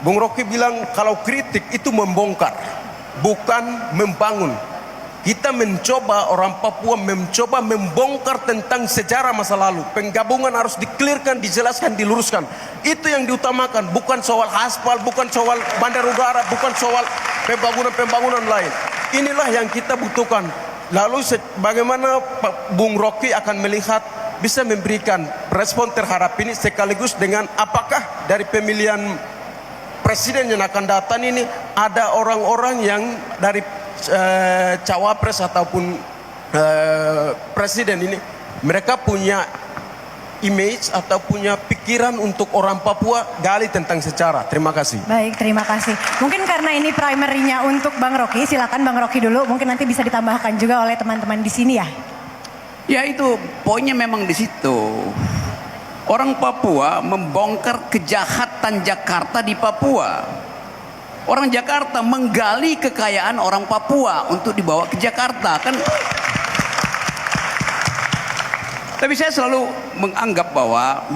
Bung Rocky bilang kalau kritik itu membongkar, bukan membangun. Kita mencoba, orang Papua mencoba membongkar tentang sejarah masa lalu. Penggabungan harus dikelirkan, dijelaskan, diluruskan. Itu yang diutamakan, bukan soal aspal, bukan soal bandar udara, bukan soal pembangunan-pembangunan lain. Inilah yang kita butuhkan. Lalu bagaimana Bung Rocky akan melihat, bisa memberikan respon terhadap ini, sekaligus dengan apakah dari pemilihan presiden yang akan datang ini ada orang-orang yang dari cawapres ataupun presiden ini mereka punya image atau punya pikiran untuk orang Papua, gali tentang sejarah. Terima kasih. Baik, terima kasih. Mungkin karena ini primernya untuk Bang Rocky, silakan Bang Rocky dulu. Mungkin nanti bisa ditambahkan juga oleh teman-teman di sini ya. Ya itu poinnya memang di situ. Orang Papua membongkar kejahatan Jakarta di Papua. Orang Jakarta menggali kekayaan orang Papua untuk dibawa ke Jakarta kan. Tapi saya selalu menganggap bahwa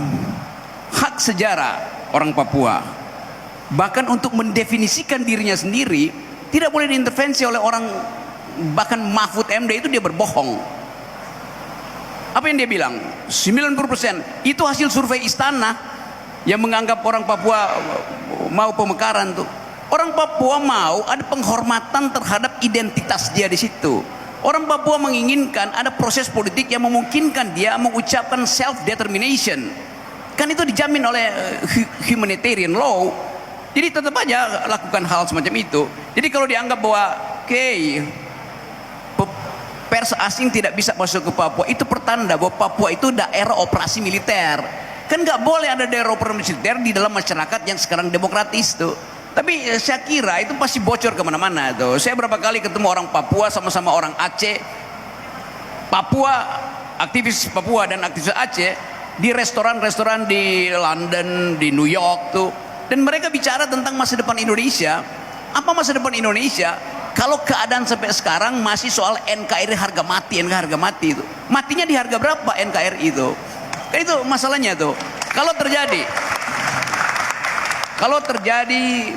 hak sejarah orang Papua, bahkan untuk mendefinisikan dirinya sendiri, tidak boleh diintervensi oleh orang. Bahkan Mahfud MD itu dia berbohong. Apa yang dia bilang? 90% itu hasil survei istana yang menganggap orang Papua mau pemekaran tuh. Orang Papua mau ada penghormatan terhadap identitas dia di situ. Orang Papua menginginkan ada proses politik yang memungkinkan dia mengucapkan self determination. Kan itu dijamin oleh humanitarian law. Jadi tetap aja lakukan hal semacam itu. Jadi kalau dianggap bahwa pers asing tidak bisa masuk ke Papua, itu pertanda bahwa Papua itu daerah operasi militer. Kan nggak boleh ada daerah operasi militer di dalam masyarakat yang sekarang demokratis tuh. Tapi saya kira itu pasti bocor kemana-mana tuh. Saya berapa kali ketemu orang Papua sama-sama orang Aceh. Papua, aktivis Papua dan aktivis Aceh di restoran-restoran di London, di New York tuh. Dan mereka bicara tentang masa depan Indonesia. Apa masa depan Indonesia? Kalau keadaan sampai sekarang masih soal NKRI harga mati, harga mati itu. Matinya di harga berapa NKRI itu? Kan itu masalahnya tuh. Kalau terjadi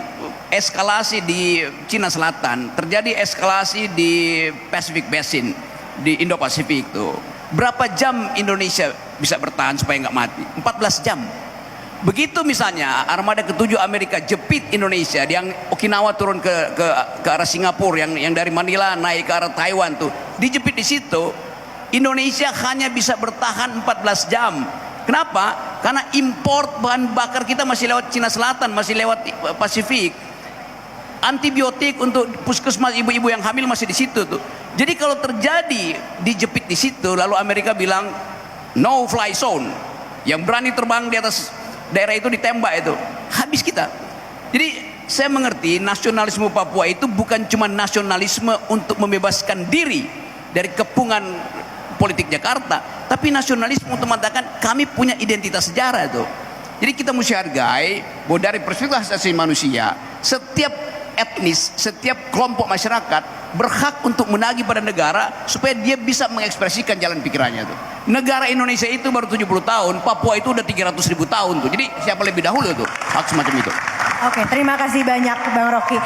eskalasi di Cina Selatan, terjadi eskalasi di Pacific Basin, di Indo-Pasifik tuh. Berapa jam Indonesia bisa bertahan supaya nggak mati? 14 jam. Begitu misalnya armada ke-7 Amerika jepit Indonesia, yang Okinawa turun ke arah Singapura, yang dari Manila naik ke arah Taiwan tuh, dijepit di situ, Indonesia hanya bisa bertahan 14 jam. Kenapa? Karena import bahan bakar kita masih lewat Cina Selatan, masih lewat Pasifik. Antibiotik untuk puskesmas ibu-ibu yang hamil masih di situ tuh. Jadi kalau terjadi dijepit di situ, lalu Amerika bilang no fly zone, yang berani terbang di atas daerah itu ditembak, itu habis kita. Jadi saya mengerti nasionalisme Papua itu bukan cuma nasionalisme untuk membebaskan diri dari kepungan politik Jakarta, tapi nasionalisme untuk mengatakan kami punya identitas sejarah tuh. Jadi kita mesti hargai bahwa dari perspektif asasi manusia, setiap etnis, setiap kelompok masyarakat berhak untuk menagih pada negara supaya dia bisa mengekspresikan jalan pikirannya tuh. Negara Indonesia itu baru 70 tahun, Papua itu udah 300.000 tahun tuh. Jadi siapa lebih dahulu tuh hak semacam itu. Oke, terima kasih banyak Bang Rocky.